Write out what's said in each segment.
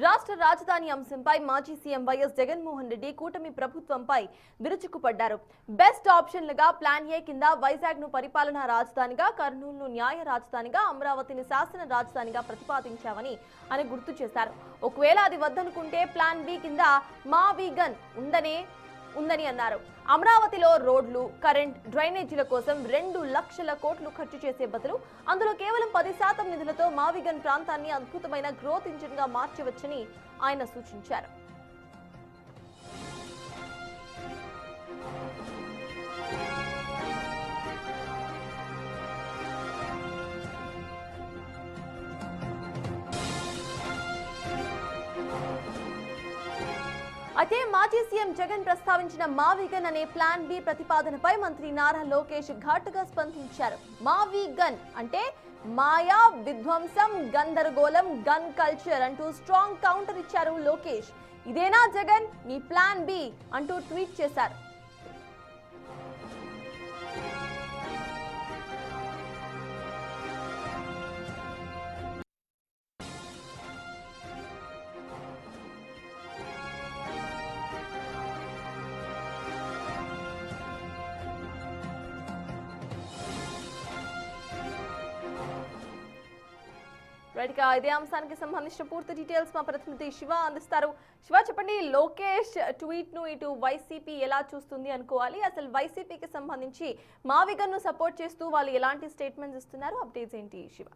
రాష్ట్ర రాజధాని అంశంపై మాజీ సీఎం వైఎస్ జగన్మోహన్ రెడ్డి కూటమి ప్రభుత్వంపై విరుచుకుపడ్డారు. బెస్ట్ ఆప్షన్లుగా ప్లాన్ ఏ కింద వైజాగ్ ను పరిపాలనా రాజధానిగా, కర్నూలును న్యాయ రాజధానిగా, అమరావతిని శాసన రాజధానిగా ప్రతిపాదించామని ఆయన గుర్తు చేశారు. ఒకవేళ అది వద్దనుకుంటే ప్లాన్ బి కింద మావిగన్ ఉందని అన్నారు. అమరావతిలో రోడ్లు, కరెంట్, డ్రైనేజీల కోసం 2 లక్షల కోట్లు ఖర్చు చేసే బదులు అందులో కేవలం 10% నిధులతో మావిగన్ ప్రాంతాన్ని అద్భుతమైన గ్రోత్ ఇంజిన్ గా మార్చవచ్చని ఆయన సూచించారు. అయితే మాజీ సీఎం జగన్ ప్రస్తావించిన మావిగన్ అనే ప్లాన్ బి ప్రతిపాదనపై మంత్రి నారా లోకేష్ ఘాటుగా స్పందించారు. మావిగన్ అంటే మాయా, విధ్వంసం, గందరగోళం, గన్ కల్చర్ అంటూ స్ట్రాంగ్ కౌంటర్ ఇచ్చారు లోకేష్. ఇదేనా జగన్ మీ ప్లాన్ బి అంటూ ట్వీట్ చేశారు. ఇదే అంశానికి సంబంధించిన పూర్తి డీటెయిల్స్ మా ప్రతినిధి శివ అందిస్తారు. శివ, చెప్పండి, లోకేష్ ట్వీట్ ను ఇటు వైసీపీ ఎలా చూస్తుంది అనుకోవాలి? అసలు వైసీపీకి సంబంధించి మావిగన్ ను సపోర్ట్ చేస్తూ వాళ్ళు ఎలాంటి స్టేట్మెంట్స్ ఇస్తున్నారు? అప్డేట్స్ ఏంటి శివ?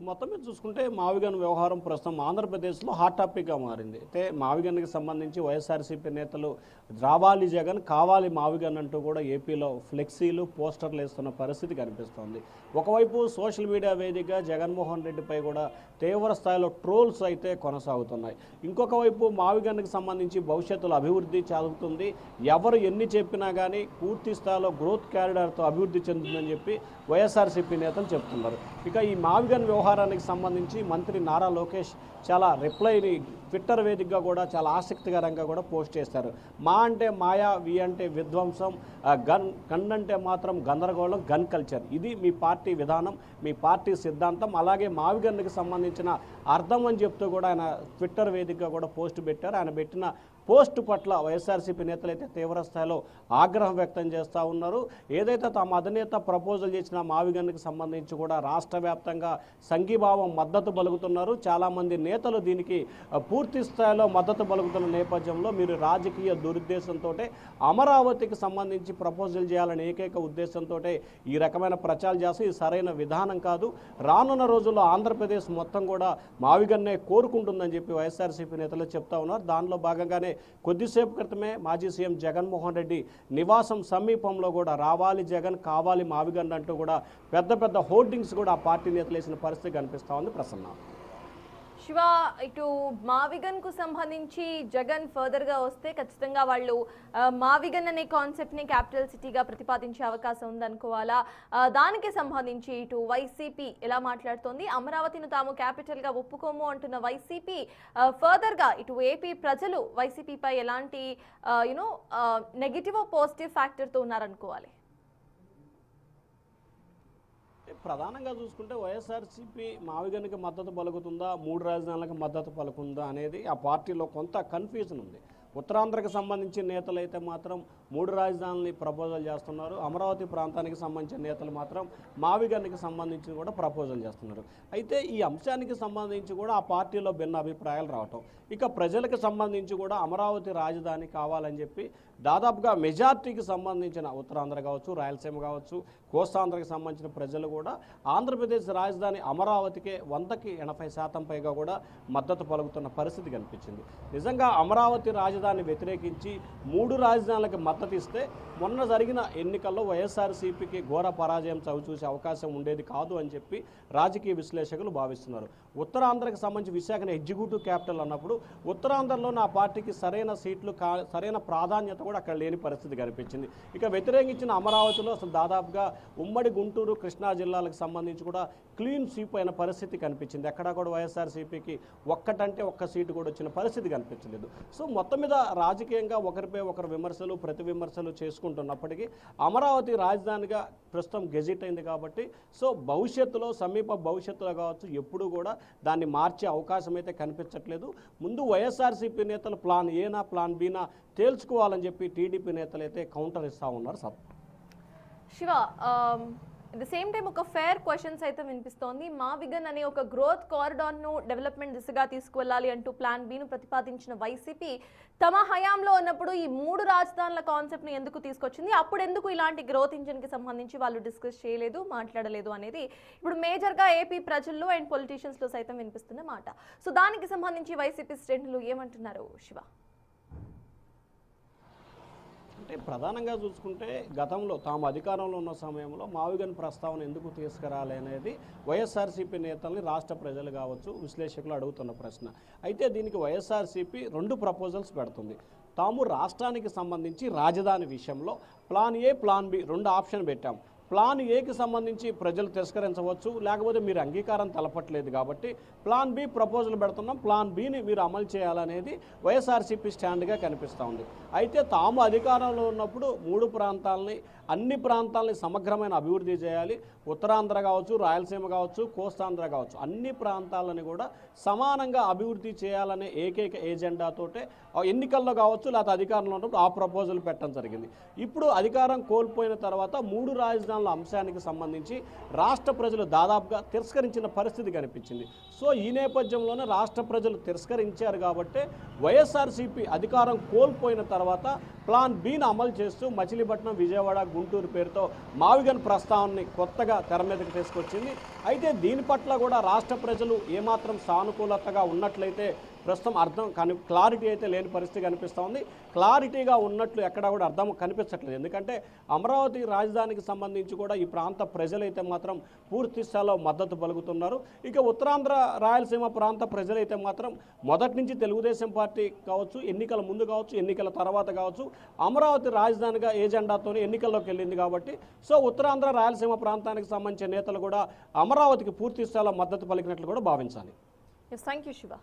మొత్తం మీద చూసుకుంటే మావిగన్ వ్యవహారం ప్రస్తుతం ఆంధ్రప్రదేశ్లో హాట్ టాపిక్గా మారింది. అయితే మావిగన్కి సంబంధించి వైఎస్ఆర్సీపీ నేతలు రావాలి జగన్, కావాలి మావిగన్ అంటూ కూడా ఏపీలో ఫ్లెక్సీలు, పోస్టర్లు వేస్తున్న పరిస్థితి కనిపిస్తోంది. ఒకవైపు సోషల్ మీడియా వేదికగా జగన్మోహన్ రెడ్డిపై కూడా తీవ్ర స్థాయిలో ట్రోల్స్ అయితే కొనసాగుతున్నాయి. ఇంకొక వైపు మావిగన్కి సంబంధించి భవిష్యత్తులో అభివృద్ధి చెందుతుంది, ఎవరు ఎన్ని చెప్పినా కానీ పూర్తి స్థాయిలో గ్రోత్ క్యారిడార్తో అభివృద్ధి చెందుతుందని చెప్పి వైఎస్ఆర్సీపీ నేతలు చెప్తున్నారు. ఇక ఈ మావిగన్ వ్యవహారానికి సంబంధించి మంత్రి నారా లోకేష్ చాలా రిప్లైని ట్విట్టర్ వేదికగా కూడా చాలా ఆసక్తికరంగా కూడా పోస్ట్ చేశారు. మా అంటే మాయా, వి అంటే విధ్వంసం, గన్ అంటే మాత్రం గందరగోళం, గన్ కల్చర్. ఇది మీ పార్టీ విధానం, మీ పార్టీ సిద్ధాంతం, అలాగే మావిగన్కి సంబంధించిన అర్థం అని చెప్తూ కూడా ఆయన ట్విట్టర్ వేదికగా కూడా పోస్ట్ పెట్టారు. ఆయన పెట్టిన పోస్టు పట్ల వైఎస్ఆర్సీపీ నేతలు అయితే తీవ్ర స్థాయిలో ఆగ్రహం వ్యక్తం చేస్తూ ఉన్నారు. ఏదైతే తమ అధినేత ప్రపోజల్ చేసిన మావిగన్కి సంబంధించి కూడా రాష్ట్ర వ్యాప్తంగా సంఘీభావం మద్దతు పలుకుతున్నారు. చాలామంది నేతలు దీనికి పూర్తి స్థాయిలో మద్దతు పలుకుతున్న నేపథ్యంలో మీరు రాజకీయ దురుద్దేశంతో అమరావతికి సంబంధించి ప్రపోజల్ చేయాలనే ఏకైక ఉద్దేశంతో ఈ రకమైన ప్రచారం చేసి ఇది సరైన విధానం కాదు, రానున్న రోజుల్లో ఆంధ్రప్రదేశ్ మొత్తం కూడా మావిగన్నే కోరుకుంటుందని చెప్పి వైఎస్ఆర్సీపీ నేతలు చెప్తా ఉన్నారు. దానిలో భాగంగానే కొద్దిసేపు క్రితమే మాజీ సీఎం జగన్మోహన్ రెడ్డి నివాసం సమీపంలో కూడా రావాలి జగన్, కావాలి మావిగన్ అంటూ కూడా పెద్ద పెద్ద హోర్డింగ్స్ కూడా ఆ పార్టీ నేతలు వేసిన పరిస్థితి కనిపిస్తూ ఉంది. ప్రసన్న, శివ, ఇటు మావిగన్ కు సంబంధించి జగన్ ఫర్దర్ గా వస్తే ఖచ్చితంగా వాళ్ళు మావిగన్ అనే కాన్సెప్ట్ ని క్యాపిటల్ సిటీగా ప్రతిపాదించే అవకాశం ఉందనుకోవాలా? దానికి సంబంధించి ఇటు వైసీపీ ఎలా మాట్లాడుతోంది? అమరావతిని తాము క్యాపిటల్ గా ఒప్పుకోము అంటున్న వైసీపీ ఫర్దర్ గా ఇటు ఏపీ ప్రజలు వైసీపీపై ఎలాంటి నెగిటివ్ పాజిటివ్ ఫ్యాక్టర్ తో ఉన్నారనుకోవాలి? ప్రధానంగా చూసుకుంటే వైఎస్ఆర్సీపీ మావిగన్కి మద్దతు పలుకుతుందా, 3 రాజధానులకు మద్దతు పలుకుందా అనేది ఆ పార్టీలో కొంత కన్ఫ్యూజన్ ఉంది. ఉత్తరాంధ్రకు సంబంధించిన నేతలు అయితే మాత్రం 3 రాజధానులని ప్రపోజల్ చేస్తున్నారు. అమరావతి ప్రాంతానికి సంబంధించిన నేతలు మాత్రం మావిగన్కి సంబంధించి కూడా ప్రపోజల్ చేస్తున్నారు. అయితే ఈ అంశానికి సంబంధించి కూడా ఆ పార్టీలో భిన్న అభిప్రాయాలు రావటం, ఇక ప్రజలకు సంబంధించి కూడా అమరావతి రాజధాని కావాలని చెప్పి దాదాపుగా మెజార్టీకి సంబంధించిన ఉత్తరాంధ్ర కావచ్చు, రాయలసీమ కావచ్చు, కోస్తాంధ్రకి సంబంధించిన ప్రజలు కూడా ఆంధ్రప్రదేశ్ రాజధాని అమరావతికే 100కి 80% పైగా కూడా మద్దతు పలుకుతున్న పరిస్థితి కనిపించింది. నిజంగా అమరావతి రాజధాని వ్యతిరేకించి 3 రాజధానులకు మద్దతు ఇస్తే మొన్న జరిగిన ఎన్నికల్లో వైఎస్ఆర్సీపీకి ఘోర పరాజయం చవిచూసే అవకాశం ఉండేది కాదు అని చెప్పి రాజకీయ విశ్లేషకులు భావిస్తున్నారు. ఉత్తరాంధ్రకు సంబంధించి విశాఖను ఎగ్జిక్యూటివ్ క్యాపిటల్ అన్నప్పుడు ఉత్తరాంధ్రలో నా పార్టీకి సరైన సీట్లు సరైన ప్రాధాన్యత కూడా అక్కడ లేని పరిస్థితి కనిపించింది. ఇక వ్యతిరేకించిన అమరావతిలో అసలు దాదాపుగా ఉమ్మడి గుంటూరు, కృష్ణా జిల్లాలకు సంబంధించి కూడా క్లీన్ స్వీప్ అయిన పరిస్థితి కనిపించింది. ఎక్కడా కూడా వైఎస్ఆర్సీపీకి ఒక్కటంటే ఒక్క సీటు కూడా వచ్చిన పరిస్థితి కనిపించలేదు. సో మొత్తం మీద రాజకీయంగా ఒకరిపై ఒకరు విమర్శలు ప్రతి విమర్శలు చేసుకుంటున్నప్పటికీ అమరావతి రాజధానిగా ప్రస్తుతం గెజిట్ అయింది కాబట్టి సో భవిష్యత్తులో సమీప భవిష్యత్తులో కావచ్చు ఎప్పుడూ కూడా దాన్ని మార్చే అవకాశం అయితే కనిపించట్లేదు. ముందు వైఎస్ఆర్సీపీ నేతలు ప్లాన్ ఏనా ప్లాన్ బీనా తేల్చుకోవాలని చెప్పి టీడీపీ నేతలు అయితే కౌంటర్ ఇస్తూ ఉన్నారు. Shiva, at the same time ఒక ఫేర్ క్వశ్చన్స్ అయితే వినిపిస్తోంది. మావిగన్ అనే ఒక గ్రోత్ కారిడార్ను డెవలప్మెంట్ దిశగా తీసుకువెళ్ళాలి అంటూ ప్లాన్ బిను ప్రతిపాదించిన వైసీపీ తమ హయాంలో ఉన్నప్పుడు ఈ 3 రాజధానుల కాన్సెప్ట్ని ఎందుకు తీసుకొచ్చింది, అప్పుడు ఎందుకు ఇలాంటి గ్రోత్ ఇంజిన్కి సంబంధించి వాళ్ళు డిస్కస్ చేయలేదు, మాట్లాడలేదు అనేది ఇప్పుడు మేజర్గా ఏపీ ప్రజల్లో అండ్ పొలిటీషియన్స్లో సైతం వినిపిస్తున్న మాట. సో దానికి సంబంధించి వైసీపీ శ్రేణులు ఏమంటున్నారు శివ? అంటే ప్రధానంగా చూసుకుంటే గతంలో తాము అధికారంలో ఉన్న సమయంలో మావిగన్ ప్రస్తావన ఎందుకు తీసుకురాలి అనేది వైఎస్ఆర్సీపీ నేతల్ని రాష్ట్ర ప్రజలు కావచ్చు విశ్లేషకులు అడుగుతున్న ప్రశ్న. అయితే దీనికి వైఎస్ఆర్సీపీ 2 ప్రపోజల్స్ పెడుతుంది. తాము రాష్ట్రానికి సంబంధించి రాజధాని విషయంలో plan A plan B 2 option పెట్టాం. ప్లాన్ ఏకి సంబంధించి ప్రజలు తిరస్కరించవచ్చు, లేకపోతే మీరు అంగీకారం తెలపట్లేదు కాబట్టి ప్లాన్ బి ప్రపోజల్ పెడుతున్నాం, ప్లాన్ బిని మీరు అమలు చేయాలనేది వైఎస్ఆర్సీపీ స్టాండ్గా కనిపిస్తూ ఉంది. అయితే తాము అధికారంలో ఉన్నప్పుడు 3 ప్రాంతాలని అన్ని ప్రాంతాలని సమగ్రమైన అభివృద్ధి చేయాలి. ఉత్తరాంధ్ర కావచ్చు, రాయలసీమ కావచ్చు, కోస్తాంధ్ర కావచ్చు, అన్ని ప్రాంతాలని కూడా సమానంగా అభివృద్ధి చేయాలనే ఏకైక ఏజెండాతోటే ఎన్నికల్లో కావచ్చు లేకపోతే అధికారంలో ఉన్నప్పుడు ఆ ప్రపోజల్ పెట్టడం జరిగింది. ఇప్పుడు అధికారం కోల్పోయిన తర్వాత 3 రాజధానుల అంశానికి సంబంధించి రాష్ట్ర ప్రజలు దాదాపుగా తిరస్కరించిన పరిస్థితి కనిపించింది. సో ఈ నేపథ్యంలోనే రాష్ట్ర ప్రజలు తిరస్కరించారు కాబట్టి వైఎస్ఆర్సీపీ అధికారం కోల్పోయిన తర్వాత ప్లాన్ బిని అమలు చేస్తూ మచిలీపట్నం, విజయవాడ, గుంటూరు పేరుతో మావిగన్ ప్రస్తావనని కొత్తగా తెర మీదకి తీసుకొచ్చింది. అయితే దీని పట్ల కూడా రాష్ట్ర ప్రజలు ఏమాత్రం సానుకూలతగా ఉన్నట్లయితే ప్రస్తుతం అర్థం కానీ క్లారిటీ అయితే లేని పరిస్థితి కనిపిస్తూ ఉంది. క్లారిటీగా ఉన్నట్లు ఎక్కడా కూడా అర్థం కనిపించట్లేదు. ఎందుకంటే అమరావతి రాజధానికి సంబంధించి కూడా ఈ ప్రాంత ప్రజలైతే మాత్రం పూర్తి స్థాయిలో మద్దతు పలుకుతున్నారు. ఇక ఉత్తరాంధ్ర, రాయలసీమ ప్రాంత ప్రజలైతే మాత్రం మొదటి నుంచి తెలుగుదేశం పార్టీ కావచ్చు, ఎన్నికల ముందు కావచ్చు, ఎన్నికల తర్వాత కావచ్చు, అమరావతి రాజధానిగా ఏజెండాతో ఎన్నికల్లోకి వెళ్ళింది కాబట్టి సో ఉత్తరాంధ్ర, రాయలసీమ ప్రాంతానికి సంబంధించిన నేతలు కూడా అమరావతికి పూర్తి స్థాయిలో మద్దతు పలికినట్లు కూడా భావించాలి. Thank you Shiva.